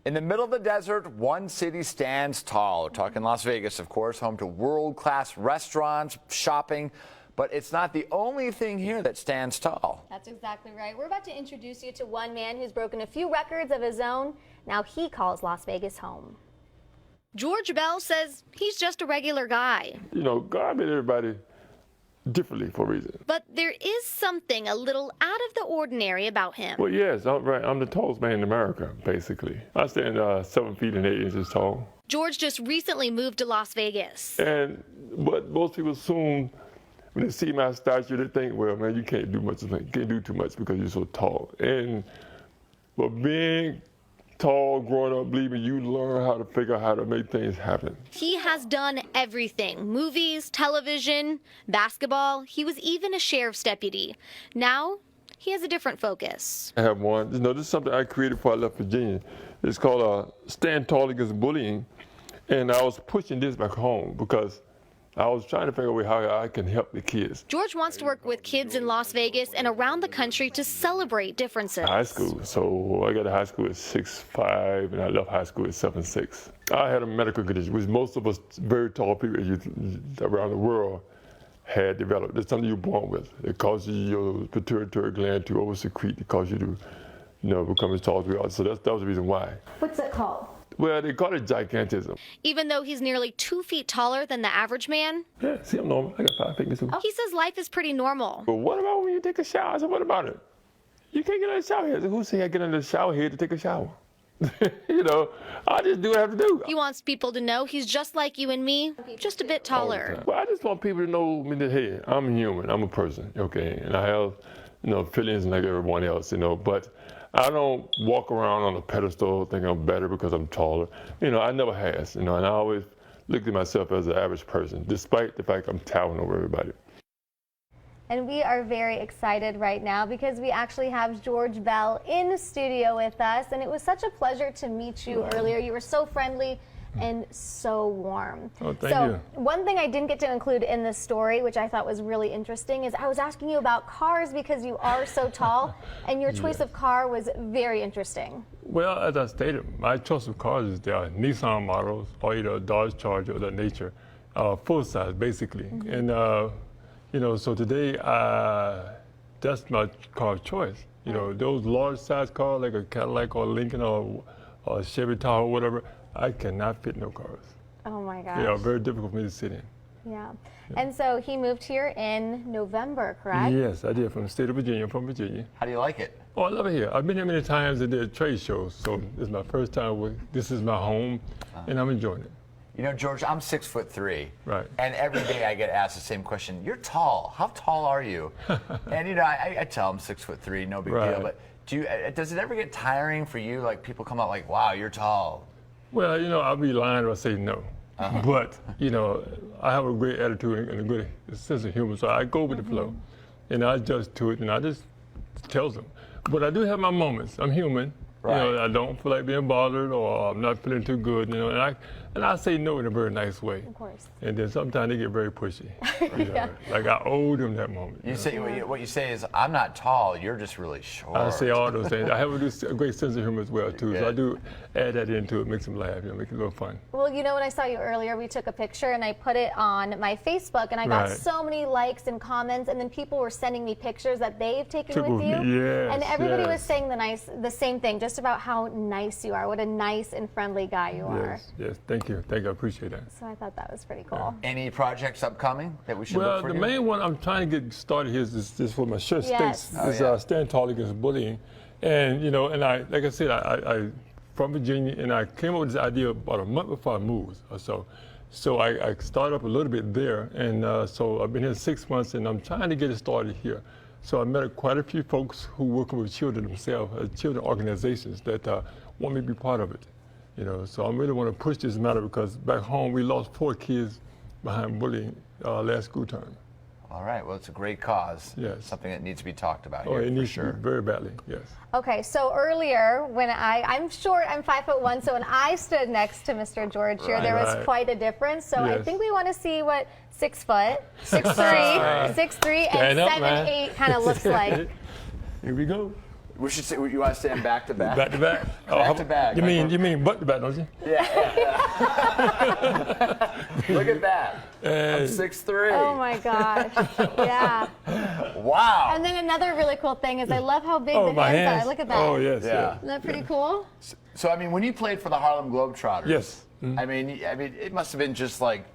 In the middle of the desert, one city stands tall. We're talking Las Vegas, of course, home to world-class restaurants, shopping. But it's not the only thing here that stands tall. That's exactly right. We're about to introduce you to one man who's broken a few records of his own. Now he calls Las Vegas home. George Bell says he's just a regular guy. You know, God made everybody differently for a reason. But there is something a little out of the ordinary about him. Well, yes, I'm the tallest man in America, basically. I stand 7 feet and 8 inches tall. George just recently moved to Las Vegas. But most people assume when they see my stature, they think, well, man, you can't do much, can't do too much because you're so tall. But being tall, growing up, believe me, you learn how to figure out how to make things happen. He has done everything. Movies, television, basketball. He was even a sheriff's deputy. Now, he has a different focus. I have one. You know, this is something I created before I left Virginia. It's called Stand Tall Against Bullying. And I was pushing this back home because I was trying to figure out a way how I can help the kids. George wants to work with kids in Las Vegas and around the country to celebrate differences. High school. So I got to high school at 6'5", and I left high school at 7'6". I had a medical condition, which most of us very tall people around the world had developed. It's something you're born with. It causes your pituitary gland to over-secrete. It causes you to, become as tall as we are. So that was the reason why. What's it called? Well, they call it gigantism. Even though he's nearly 2 feet taller than the average man? Yeah, see, I'm normal. I got 5 fingers. He says life is pretty normal. But what about when you take a shower? I said, what about it? You can't get in the shower head. Who say I get in the shower head to take a shower? I just do what I have to do. He wants people to know he's just like you and me, just a bit taller. Well, I just want people to know me that, hey, I'm human. I'm a person, okay? And I have, feelings like everyone else, but I don't walk around on a pedestal thinking I'm better because I'm taller. I never has, and I always looked at myself as an average person, despite the fact I'm towering over everybody. And we are very excited right now because we actually have George Bell in the studio with us, and it was such a pleasure to meet you earlier. You were so friendly and so warm. Oh, thank you. One thing I didn't get to include in this story, which I thought was really interesting, is I was asking you about cars because you are so tall, and your choice of car was very interesting. Well, as I stated, my choice of cars is there are Nissan models or either a Dodge Charger or that nature, full size basically. And so today that's my car choice. Those large size cars like a Cadillac or Lincoln or a Chevy Tahoe or whatever, I cannot fit no cars. Oh my gosh. Yeah, very difficult for me to sit in. Yeah. And so he moved here in November, correct? Yes, I did, from the state of Virginia. I'm from Virginia. How do you like it? Oh, I love it here. I've been here many times and did trade shows, so this is my first time. This is my home, and I'm enjoying it. George, I'm 6'3". Right. And every day I get asked the same question. You're tall. How tall are you? And I tell them 6'3", no big deal. But does it ever get tiring for you? Like people come out like, wow, you're tall. Well, I'll be lying if I say no. But, I have a great attitude and a good sense of humor, so I go with the flow. And I adjust to it, and I just tell them. But I do have my moments. I'm human. Right. I don't feel like being bothered or I'm not feeling too good, and I say no in a very nice way. Of course. And then sometimes they get very pushy. Like I owe them that moment. What you say is, I'm not tall, you're just really short. I say all those things. I have a great sense of humor as well, too. So I do add that into it, makes them laugh, make it a little fun. Well, when I saw you earlier, we took a picture and I put it on my Facebook, and I got so many likes and comments, and then people were sending me pictures that they've taken with you. Yes, and everybody was saying the same thing, just about how nice you are, what a nice and friendly guy you are. Yes, thank you. I appreciate that. So I thought that was pretty cool. Any projects upcoming that we should look for? Well, the main one I'm trying to get started here is this for my shirt sticks. Stand Tall Against Bullying. And, and like I said, I from Virginia, and I came up with this idea about a month before I moved or so. So I started up a little bit there, and so I've been here 6 months, and I'm trying to get it started here. So I met quite a few folks who work with children themselves, children organizations that want me to be part of it. So I really want to push this matter because back home we lost 4 kids behind bullying last school term. All right. Well, it's a great cause. Yes. Something that needs to be talked about here. Oh, it needs to be very badly. Yes. Okay. So earlier, when I'm short, I'm 5'1", so when I stood next to Mr. George here, there was quite a difference. So I think we want to see what 6 foot, 6'3", 6'3", and 7'8" kind of looks like. Here we go. We should say, you want to stand back to back? Back to back. Back to back. You mean butt to back, don't you? Yeah. Look at that. I'm 6'3". Oh my gosh. Yeah. Wow. And then another really cool thing is I love how big the my hands are. Look at that. Oh, yes. Yeah. Isn't that pretty cool? So I mean, when you played for the Harlem Globetrotters, Yes. I mean, it must have been just like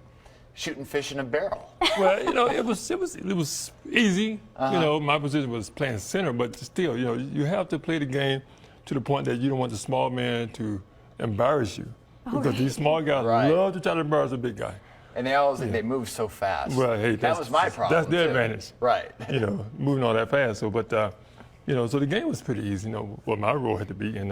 shooting fish in a barrel. Well, it was easy. My position was playing center, but still, you have to play the game to the point that you don't want the small man to embarrass you, because these small guys love to try to embarrass a big guy. And they always they move so fast. Well, hey, that was my problem. That's their too. advantage. Right. Moving all that fast. So, but so the game was pretty easy. What my role had to be, and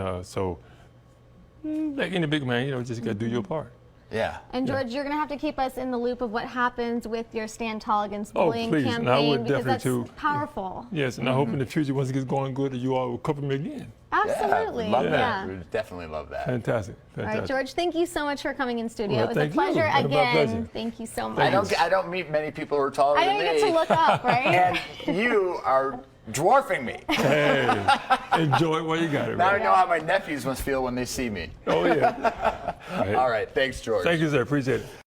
like any big man, just got to do your part. Yeah. And George, you're going to have to keep us in the loop of what happens with your Stand Tall Against Bullying please. campaign, And I would because that's definitely powerful. Yes, and I hope in the future, once it gets going good, that you all will cover me again. Absolutely. Yeah, love Yeah. that. We definitely love that. Fantastic. All right, George, thank you so much for coming in studio. Well, it was a thank you. pleasure It's been my again. pleasure. Thank you so much. I don't meet many people who are taller I than know me. you get to look up, right? And you are dwarfing me. Hey, enjoy it while you got it. Now I Right? know how my nephews must feel when they see me. Oh, yeah. All right. Thanks, George. Thank you, sir. Appreciate it.